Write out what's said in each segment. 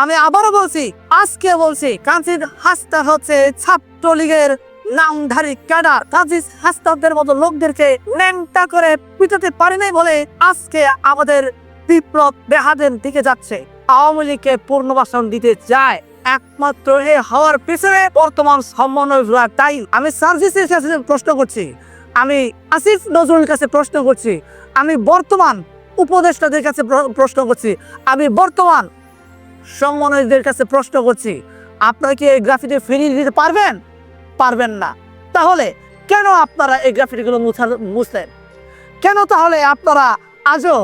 আমি আবারও বলছি, আজকে বলছি, কাজী হাসনাত হচ্ছে ছাত্রলীগের নামধারী ক্যাডার। কাজী হাসনাতের মতো লোকদেরকে ন্যাংটা করে পিটাতে পারি নাই বলে আজকে আমাদের বিপ্লব বেহাদের দিকে যাচ্ছে। আওয়ামী লীগকে পুনর্বাসন দিতে চায় একমাত্র এ হওয়ার পিছনে বর্তমান সমন্বয়। তাই আমি সার্জিসের কাছে প্রশ্ন করছি, আমি আসিফ নজরুলের কাছে প্রশ্ন করছি, আমি বর্তমান উপদেষ্টাদের কাছে প্রশ্ন করছি, আমি বর্তমান সমন্বয়কদের কাছে প্রশ্ন করছি, আপনারা কি এই গ্রাফিটি ফিরিয়ে দিতে পারবেন? পারবেন না। তাহলে কেন আপনারা এই গ্রাফিটিগুলো মুছলেন? কেন তাহলে আপনারা আজও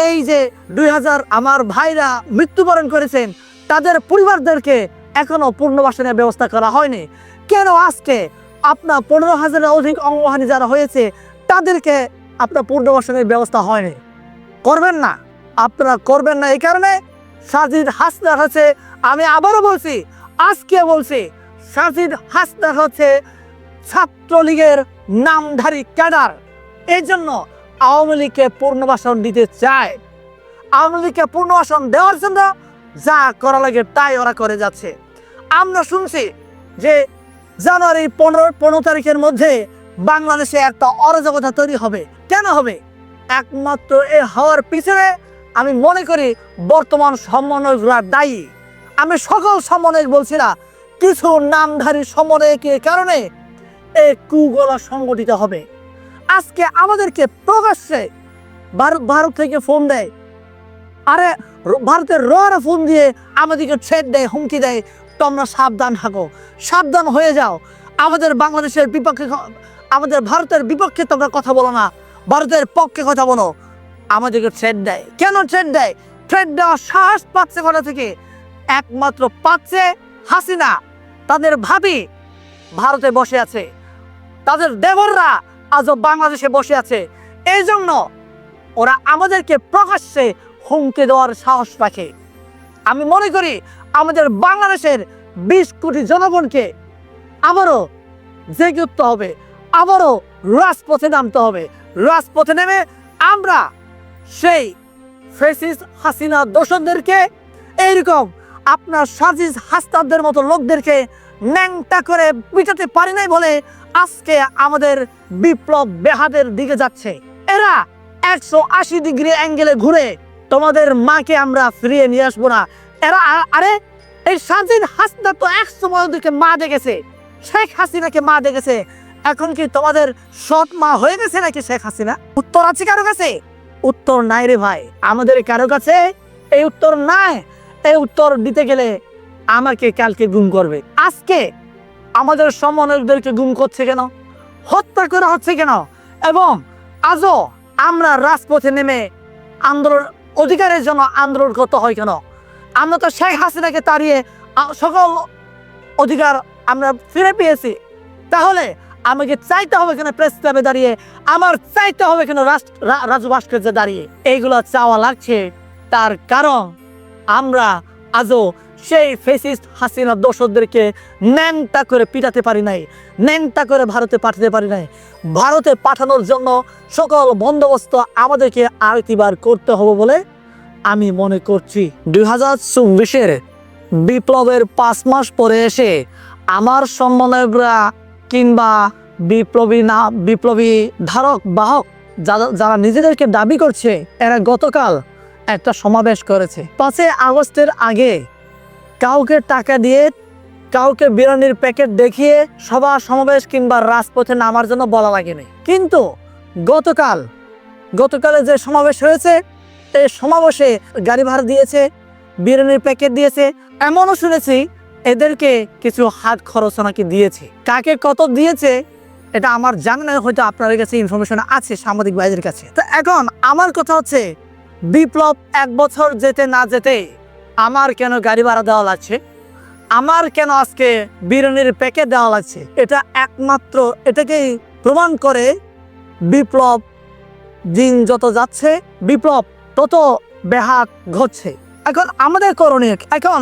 এই যে 2000 আমার ভাইরা মৃত্যুবরণ করেছেন তাদের পরিবারদেরকে এখনো পুনর্বাসনের ব্যবস্থা করা হয়নি? কেন আজকে আপনার 15,000-এর অধিক অঙ্গহানি যারা হয়েছে তাদেরকে আপনার পুনর্বাসনের ব্যবস্থা হয়নি? করবেন না, আপনারা করবেন না। এই কারণে সাজিদ হাসনাত হচ্ছে, আমি আবারও বলছি, আজকে বলছি, সাজিদ হাসনাত হচ্ছে ছাত্রলীগের নামধারী ক্যাডার। এই জন্য আওয়ামী লীগকে পুনর্বাসন দিতে চায়। আওয়ামী লীগকে পুনর্বাসন দেওয়ার জন্য যা করা লাগে তাই ওরা করে যাচ্ছে। আমরা শুনছি যে জানুয়ারি 15 তারিখের মধ্যে বাংলাদেশে একটা অরাজকতা তৈরি হবে। কেন হবে? একমাত্র এ হওয়ার পিছনে আমি মনে করি বর্তমান সমন্বয়করা দায়ী। আমি সকল সমন্বয়ক বলছি না, কিছু নামধারী সমন্বয়কের কারণে এই কুগলা সংগঠিত হবে। আজকে আমাদেরকে প্রকাশ্যে ভারত থেকে ফোন দেয়, আরে ভারতের রোয়ারা ফোন দিয়ে আমাদেরকে থ্রেট দেয়, হুমকি দেয়, তোমরা সাবধান থাকো, সাবধান হয়ে যাও, আমাদের বাংলাদেশের বিপক্ষে, আমাদের ভারতের বিপক্ষে তোমরা কথা বলো না, ভারতের পক্ষে কথা বলো। আমাদেরকে থ্রেট দেয়। কেন থ্রেট দেয়? থ্রেট দেওয়ার সাহস পাচ্ছে কোথা থেকে? একমাত্র পাচ্ছে হাসিনা। তাদের ভাবি ভারতে বসে আছে, তাদের দেবররা আজও বাংলাদেশে বসে আছে। এই জন্য ওরা আমাদেরকে প্রকাশ্যে হুমকি দেওয়ার সাহস রাখে। আমি মনে করি আমাদের বাংলাদেশের 20 কোটি জনগণকে আবারও জেগে উঠতে হবে, আবারও রাজপথে নামতে হবে। রাজপথে নেমে আমরা সেই ফ্যাসিস্ট হাসিনা দোসরদেরকে, এইরকম আপনার সাজিদ হাসনাতদের মতো লোকদেরকে ন্যাংটা করে পিটাতে পারি নাই বলে আজকে আমাদের বিপ্লব বেহাদের দিকে যাচ্ছে। এরা 180 ডিগ্রি অ্যাঙ্গেলে ঘুরে তোমাদের মাকে আমরা ফিরিয়ে নিয়ে আসবো না। এরা আরে এই সাজিদ হাসনাত তো এক সময় ওদেরকে মা দেখেছে, শেখ হাসিনাকে মা দেখেছে। এখন কি তোমাদের সৎ মা হয়ে গেছে নাকি শেখ হাসিনা? উত্তর আছে কারো কাছে? উত্তর নাই রে ভাই, আমাদের কারো কাছে এই উত্তর নাই। এই উত্তর দিতে গেলে আমাকে কালকে গুম করবে। আজকে আমাদের সমন্বয়কদেরকে গুম করছে কেন? হত্যা করা হচ্ছে কেন? এবং আজও আমরা রাজপথে নেমে আন্দোলন, অধিকারের জন্য আন্দোলন করতে হয় কেন? আমরা তো শেখ হাসিনাকে তাড়িয়ে সকল অধিকার আমরা ফিরে পেয়েছি। তাহলে আমাকে চাইতে হবে কেন প্রেস ক্লাবে দাঁড়িয়ে? আমার চাইতে হবে কেন রাজু ভাস্কর্যে দাঁড়িয়ে? এইগুলো চাওয়া লাগছে তার কারণ আমরা আজও সেই ফ্যাসিস্ট হাসিনা দোসরদেরকে ন্যাংটা করে পিটাতে পারি নাই, ন্যাংটা করে ভারতে পাঠাতে পারি নাই। ভারতে পাঠানোর জন্য সকল বন্দোবস্ত আমাদেরকে আরেকবার করতে হবে বলে আমি মনে করছি। 2024-এর বিপ্লবের 5 মাস পরে এসে আমার সমন্বয়করা কিংবা বিপ্লবী ধারক বাহক যারা নিজেদেরকে দাবি করছে, এরা গতকাল একটা সমাবেশ করেছে। 5 আগস্টের আগে কাউকে টাকা দিয়ে, কাউকে বিরিয়ানির প্যাকেট দেখিয়ে সভা সমাবেশ কিংবা রাজপথে নামার জন্য বলা লাগেনি। কিন্তু গতকালে যে সমাবেশ হয়েছে, এই সমাবেশে গাড়ি ভাড়া দিয়েছে, বিরিয়ানির প্যাকেট দিয়েছে। এমনও শুনেছি এদেরকে কিছু হাত খরচ নাকি দিয়েছে। কাকে কত দিয়েছে এটা আমার জানা নাই, হয়তো আপনাদের কাছে ইনফরমেশন আছে সাংবাদিক ভাইদের কাছে। তো এখন আমার কথা হচ্ছে, বিপ্লব 1 বছর যেতে না যেতে আমার কেন গাড়ি ভাড়া দেওয়া লাগছে? আমার কেন আজকে বিরিয়ানির প্যাকেট দেওয়া লাগছে? এটা একমাত্র এটাকেই প্রমাণ করে বিপ্লব দিন যত যাচ্ছে বিপ্লব তত ব্যাঘাত ঘটছে। এখন আমাদের করণীয়, এখন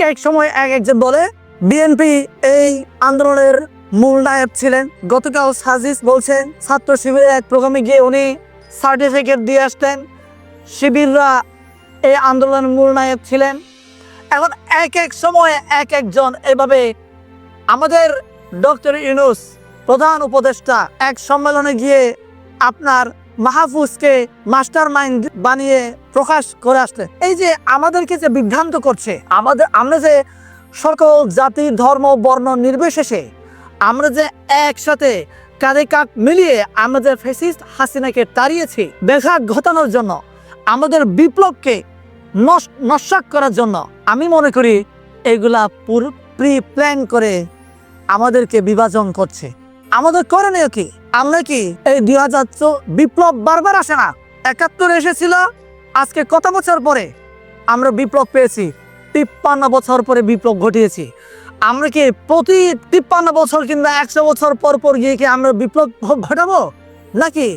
এক সময় একজন বলে বিএনপি এই আন্দোলনের মূল নায়ক ছিলেন। গতকাল সাজিদ বলছেন ছাত্র শিবিরের এক প্রোগ্রামে গিয়ে উনি সার্টিফিকেট দিয়ে আসতেন, শিবিররা এই আন্দোলনের মূল নায়ক ছিলেন। এখন এক এক সময় এক একজন এভাবে আমাদের ডক্টর ইউনূস প্রধান উপদেষ্টা এক সম্মেলনে গিয়ে আপনার মাহফুজকে মাস্টার মাইন্ড বানিয়ে প্রকাশ করে আসলেন। এই যে আমাদেরকে যে বিভ্রান্ত করছে, আমরা যে সকল জাতি ধর্ম বর্ণ নির্বিশেষে আমরা যে একসাথে কাঁধে কাঁধ মিলিয়ে আমরা যে ফ্যাসিস্ট হাসিনাকে তাড়িয়েছি ব্যাঘাত ঘটানোর জন্য, আমাদের বিপ্লবকে নস্যাৎ করার জন্য, আমি মনে করি এগুলা প্রি প্ল্যান করে আমাদেরকে বিভাজন করছে। আমাদের করণীয় কি? আমরা কি এই 2004 বিপ্লব বারবার আসে না, 71 এসেছিল, আজকে কত বছর পরে আমরা বিপ্লব পেয়েছি, 53 বছর পরে বিপ্লব ঘটিয়েছি। আমরা কি প্রতি 53 বছর কিংবা 100 বছর পর পর গিয়ে কি আমরা বিপ্লব ঘটাবো? নাকি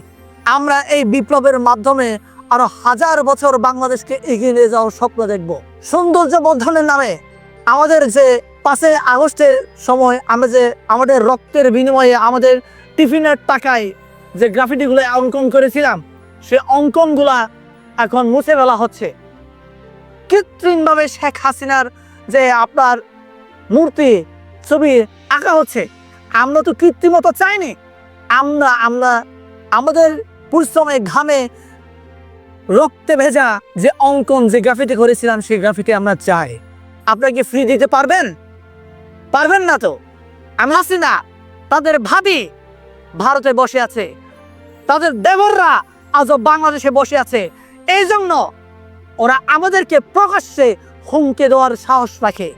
আমরা এই বিপ্লবের মাধ্যমে আরো 1000 বছর বাংলাদেশকে এগিয়ে নিয়ে যাওয়ার স্বপ্ন দেখব? সৌন্দর্য বর্ধনের নামে আমাদের যে 5 আগস্টের সময় আমরা যে আমাদের রক্তের বিনিময়ে আমাদের টিফিনের টাকায় যে গ্রাফিটিগুলো অঙ্কন করেছিলাম, সে অঙ্কনগুলা এখন মুছে ফেলা হচ্ছে। কৃত্রিমভাবে শেখ হাসিনার যে আপনার মূর্তি ছবি আঁকা হচ্ছে। আমরা তো কৃত্রিমতা চাইনি। আমরা আমাদের পরিশ্রমে ঘামে রক্তে ভেজা যে অঙ্কন যে গ্রাফিটি করেছিলাম সেই গ্রাফিটি আমরা চাই। আপনারা কি ফ্রি দিতে পারবেন? পারবেন না তো। আমি হাসিনা তাদের ভাবি ভারতে বসে আছে, তাদের দেবররা আজও বাংলাদেশে বসে আছে। এই জন্য ওরা আমাদেরকে প্রকাশ্যে হুমকি দেওয়ার সাহস রাখে।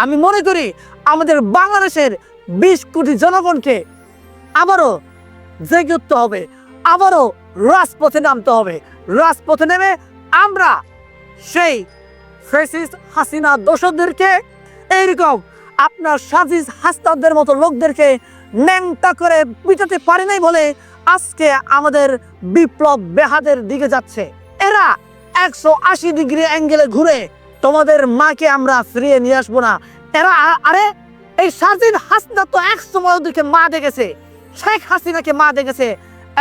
আমি মনে করি আমাদের বাংলাদেশের 20 কোটি জনগণকে আবারও জেগে উঠতে হবে, আবারও রাজপথে নামতে হবে। রাজপথে নেমে আমরা সেই ফ্যাসিস্ট হাসিনা দোসরদেরকে, এইরকম আপনার সাজিদ হাসনাতদের মতো লোকদেরকে ন্যাংটা করে পিটাতে পারি নাই বলে আজকে আমাদের বিপ্লব বেহাদের দিকে যাচ্ছে। এরা 180 ডিগ্রি অ্যাঙ্গেলে ঘুরে তোমাদের মাকে আমরা ফিরিয়ে নিয়ে আসবো না। এরা আরে এই সাজিদ হাসনা তো এক সময় ওদেরকে মা দেখেছে, শেখ হাসিনাকে মা দেখেছে।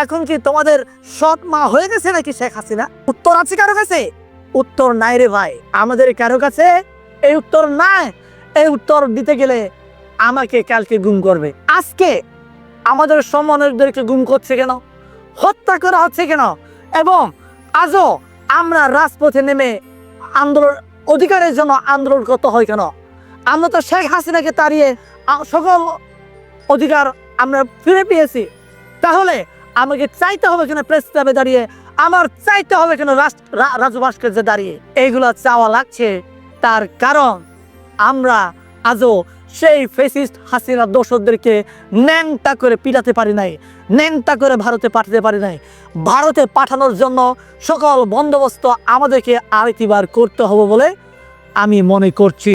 এখন কি তোমাদের সৎ মা হয়ে গেছে নাকি শেখ হাসিনা? উত্তর আছে কারো কাছে? উত্তর নাই রে ভাই, আমাদের কারো কাছে এই উত্তর নাই। এই উত্তর দিতে গেলে আমাকে কালকে গুম করবে। আজকে আমাদের সম্মানদেরকে গুম করছে কেন? হত্যা করা হচ্ছে কেন? এবং আজও আমরা রাজপথে নেমে আন্দোলন অধিকারের জন্য আন্দোলন করতে হয় কেন? আমরা তো শেখ হাসিনাকে তাড়িয়ে সকল অধিকার আমরা ফিরে পেয়েছি। তাহলে আমাকে চাইতে হবে কেন প্রেস ক্লাবে দাঁড়িয়ে? আমার চাইতে হবে কেন রাজু ভাস্কর্যে দাঁড়িয়ে? এইগুলা চাওয়া লাগছে তার কারণ আমরা আজও সেই ফ্যাসিস্ট হাসিনা দোসরদেরকে ন্যাংটা করে পিটাতে পারি নাই, ন্যাংটা করে ভারতে পাঠাতে পারি নাই। ভারতে পাঠানোর জন্য সকল বন্দোবস্ত আমাদেরকে আরেকবার করতে হবে বলে আমি মনে করছি।